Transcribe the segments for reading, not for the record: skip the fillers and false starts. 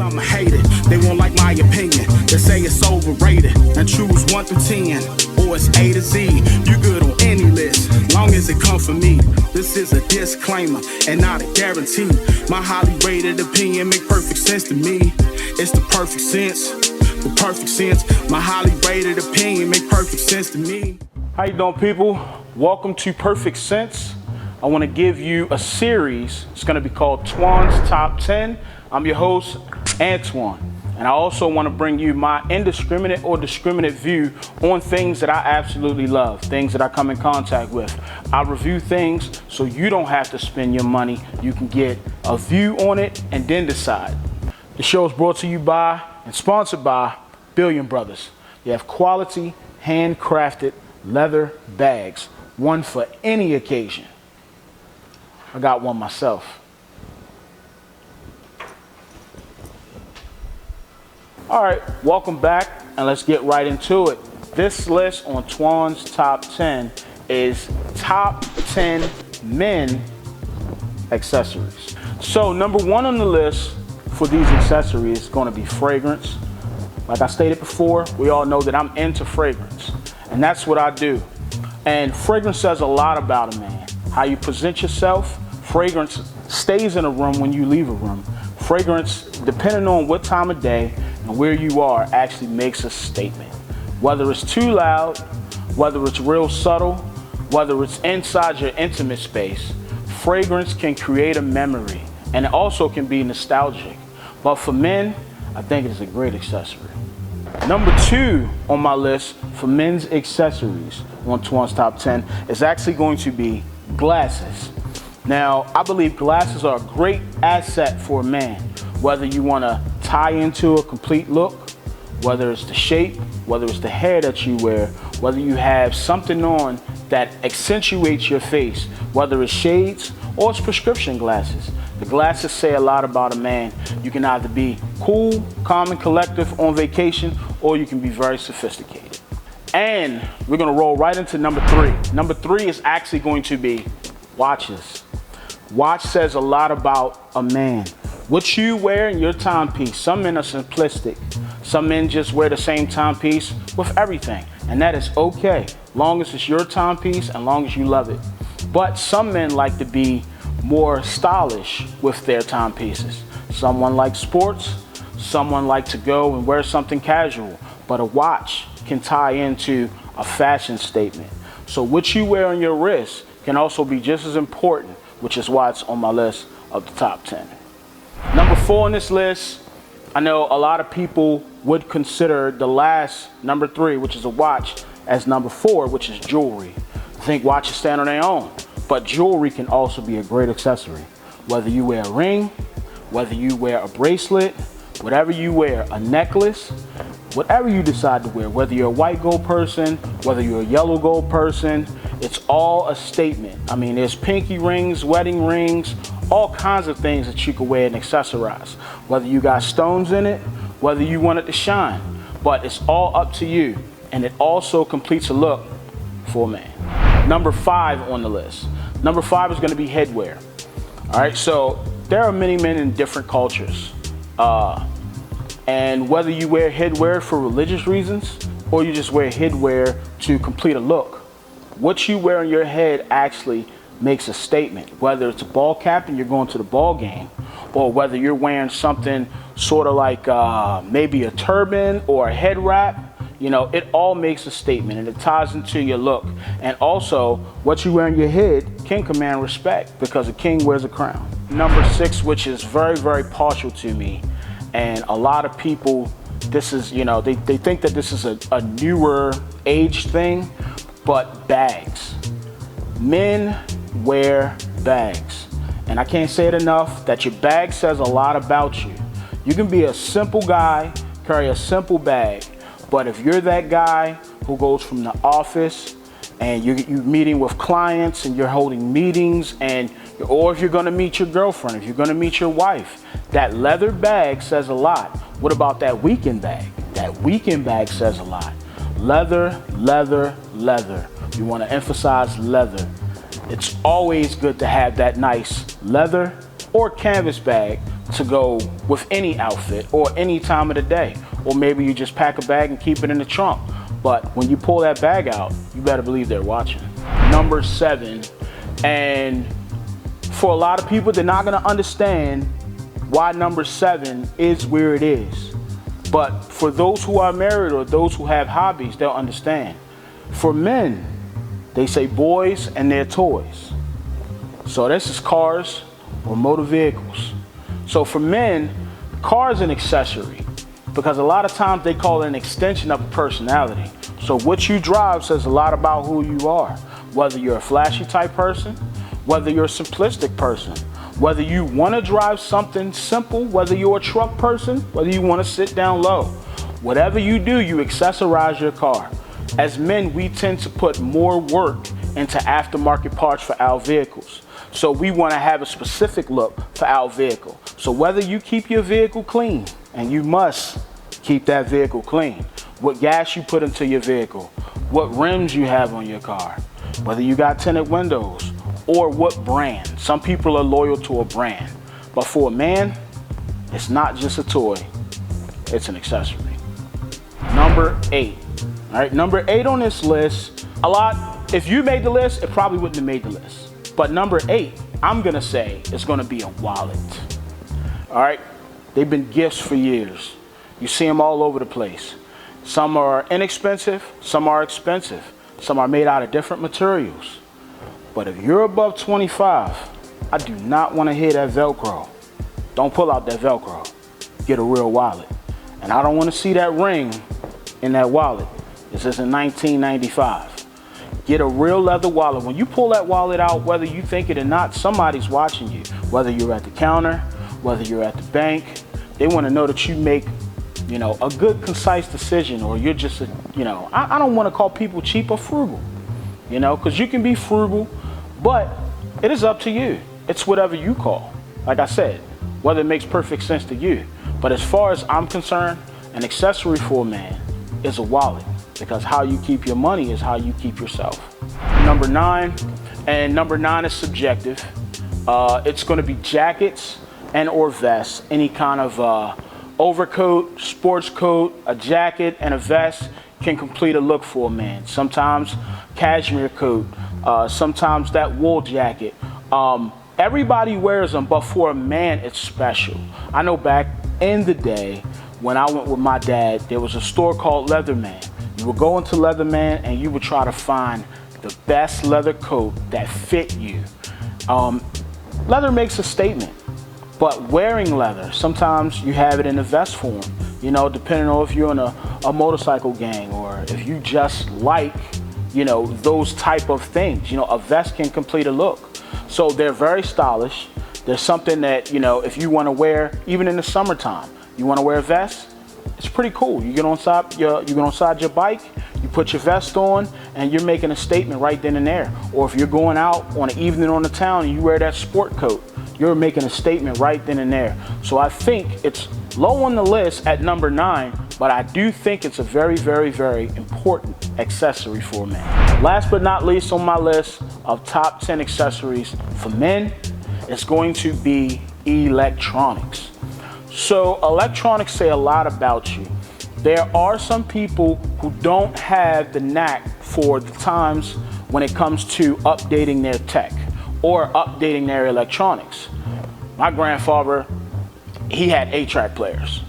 some hate it. They won't like my opinion. They say it's overrated. And choose 1 through 10, or it's A to Z. You good on any list, long as it come from me. This is a disclaimer and not a guarantee. My highly rated opinion make perfect sense to me. It's the perfect sense. The perfect sense. My highly rated opinion make perfect sense to me. How you doing, people? Welcome to Perfect Sense. I want to give you a series. It's going to be called Twan's Top 10. I'm your host, Antoine. And I also want to bring you my indiscriminate or discriminate view on things that I absolutely love, things that I come in contact with. I review things so you don't have to spend your money. You can get a view on it and then decide. The show is brought to you by and sponsored by Billion Brothers. You have quality, handcrafted leather bags, one for any occasion. I got one myself. All right, welcome back, and let's get right into it. This list on Twan's Top 10 is top 10 men accessories. So number 1 on the list for these accessories is going to be fragrance. Like I stated before, we all know that I'm into fragrance, and that's what I do. And fragrance says a lot about a man. How you present yourself. Fragrance stays in a room when you leave a room. Fragrance, depending on what time of day and where you are, actually makes a statement. Whether it's too loud, whether it's real subtle, whether it's inside your intimate space, fragrance can create a memory, and it also can be nostalgic. But for men, I think it's a great accessory. Number 2 on my list for men's accessories on Twan's Top 10 is actually going to be glasses. Now, I believe glasses are a great asset for a man, whether you want to tie into a complete look, whether it's the shape, whether it's the hair that you wear, whether you have something on that accentuates your face, whether it's shades or it's prescription glasses. The glasses say a lot about a man. You can either be cool, calm, and collective on vacation, or you can be very sophisticated. And we're gonna roll right into number 3. Number 3 is actually going to be watches. Watch says a lot about a man. What you wear in your timepiece. Some men are simplistic. Some men just wear the same timepiece with everything, and that is okay, long as it's your timepiece and long as you love it. But some men like to be more stylish with their timepieces. Someone likes sports, someone likes to go and wear something casual, but a watch can tie into a fashion statement. So what you wear on your wrist can also be just as important, which is why it's on my list of the top 10. Number 4 on this list, I know a lot of people would consider the last number 3, which is a watch, as number 4, which is jewelry. I think watches stand on their own, but jewelry can also be a great accessory. Whether you wear a ring, whether you wear a bracelet, whatever you wear, a necklace, whatever you decide to wear, whether you're a white gold person, whether you're a yellow gold person, it's all a statement. I mean, there's pinky rings, wedding rings, all kinds of things that you can wear and accessorize. Whether you got stones in it, whether you want it to shine, but it's all up to you. And it also completes a look for a man. Number 5 on the list. Number 5 is gonna be headwear. All right, so there are many men in different cultures. And whether you wear headwear for religious reasons or you just wear headwear to complete a look, what you wear on your head actually makes a statement. Whether it's a ball cap and you're going to the ball game, or whether you're wearing something sort of like maybe a turban or a head wrap, you know, it all makes a statement and it ties into your look. And also, what you wear on your head can command respect because a king wears a crown. Number 6, which is very, very partial to me, and a lot of people, this is, you know, they think that this is a newer age thing, but bags. Men wear bags. And I can't say it enough that your bag says a lot about you. You can be a simple guy, carry a simple bag, but if you're that guy who goes from the office and you're meeting with clients and you're holding meetings, and or if you're gonna meet your girlfriend, if you're gonna meet your wife, that leather bag says a lot. What about that weekend bag? That weekend bag says a lot. Leather, leather, leather. You wanna emphasize leather. It's always good to have that nice leather or canvas bag to go with any outfit or any time of the day. Or maybe you just pack a bag and keep it in the trunk. But when you pull that bag out, you better believe they're watching. Number 7, and for a lot of people, they're not gonna understand why number 7 is where it is. But for those who are married or those who have hobbies, they'll understand. For men, they say boys and their toys. So this is cars or motor vehicles. So for men, car is an accessory because a lot of times they call it an extension of a personality. So what you drive says a lot about who you are, whether you're a flashy type person, whether you're a simplistic person, whether you want to drive something simple, whether you're a truck person, whether you want to sit down low. Whatever you do, you accessorize your car. As men, we tend to put more work into aftermarket parts for our vehicles. So we want to have a specific look for our vehicle. So whether you keep your vehicle clean, and you must keep that vehicle clean, what gas you put into your vehicle, what rims you have on your car, whether you got tinted windows, or what brand. Some people are loyal to a brand. But for a man, it's not just a toy, it's an accessory. Number 8. All right, number 8 on this list, if you made the list, it probably wouldn't have made the list. But number 8, I'm gonna say it's gonna be a wallet. All right, they've been gifts for years. You see them all over the place. Some are inexpensive, some are expensive. Some are made out of different materials. But if you're above 25, I do not want to hear that Velcro. Don't pull out that Velcro. Get a real wallet. And I don't want to see that ring in that wallet. This is in 1995. Get a real leather wallet. When you pull that wallet out, whether you think it or not, somebody's watching you. Whether you're at the counter, whether you're at the bank, they want to know that you make, a good, concise decision, or you're just, I don't want to call people cheap or frugal, because you can be frugal, but it is up to you. It's whatever you call. Like I said, whether it makes perfect sense to you. But as far as I'm concerned, an accessory for a man is a wallet, because how you keep your money is how you keep yourself. Number 9, and number 9 is subjective. It's going to be jackets and or vests, any kind of overcoat, sports coat, a jacket and a vest can complete a look for a man. Sometimes cashmere coat, sometimes that wool jacket. Everybody wears them, but for a man, it's special. I know back in the day when I went with my dad, there was a store called Leatherman. You would go into Leatherman and you would try to find the best leather coat that fit you. Leather makes a statement. But wearing leather, sometimes you have it in a vest form, depending on if you're in a motorcycle gang or if you just like, those type of things. A vest can complete a look. So they're very stylish. There's something that, if you want to wear, even in the summertime, you want to wear a vest, it's pretty cool. You get on your bike, you put your vest on, and you're making a statement right then and there. Or if you're going out on an evening on the town and you wear that sport coat, you're making a statement right then and there. So I think it's low on the list at number 9, but I do think it's a very, very, very important accessory for a man. Last but not least on my list of top 10 accessories for men is going to be electronics. So electronics say a lot about you. There are some people who don't have the knack for the times when it comes to updating their tech or updating their electronics. My grandfather, he had 8-track players,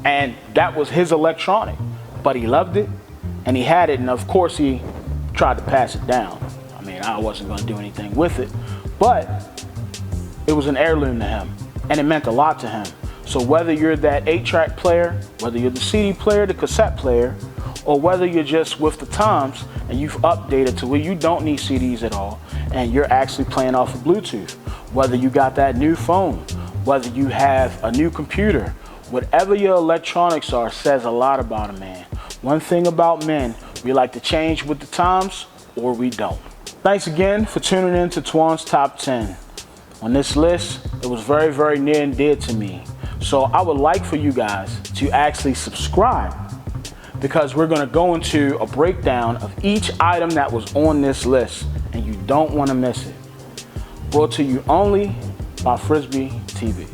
and that was his electronic, but he loved it, and he had it, and of course he tried to pass it down. I mean, I wasn't gonna do anything with it, but it was an heirloom to him, and it meant a lot to him. So whether you're that 8-track player, whether you're the CD player, the cassette player, or whether you're just with the times and you've updated to where you don't need CDs at all and you're actually playing off of Bluetooth, whether you got that new phone, whether you have a new computer, whatever your electronics are says a lot about a man. One thing about men, we like to change with the times or we don't. Thanks again for tuning in to Twan's Top 10. On this list, it was very, very near and dear to me. So I would like for you guys to actually subscribe, because we're gonna go into a breakdown of each item that was on this list, and you don't wanna miss it. Brought to you only by Frisbee TV.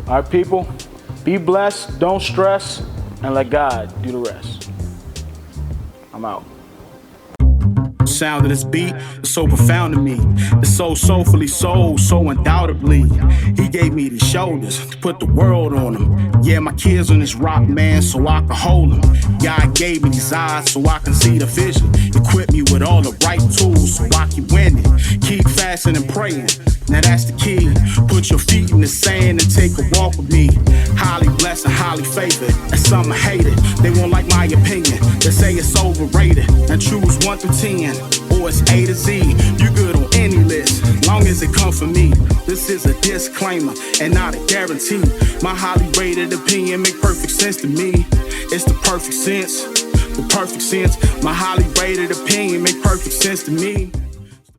All right, people, be blessed, don't stress, and let God do the rest. I'm out. Sound of this beat is so profound to me. It's so soulfully sold, so undoubtedly. He gave me these shoulders to put the world on them. Yeah, my kids on this rock, man, so I can hold them. God gave me these eyes so I can see the vision. Equip me with all the right tools so I keep winning. Keep fasting and praying. Now that's the key. Put your feet in the sand and take a walk with me. Highly blessed and highly favored, and some are hated. They won't like my opinion. They say it's overrated. And choose 1 through 10, or it's A to Z. You good on any list, long as it come from me. This is a disclaimer and not a guarantee. My highly rated opinion make perfect sense to me. It's the perfect sense, the perfect sense. My highly rated opinion make perfect sense to me.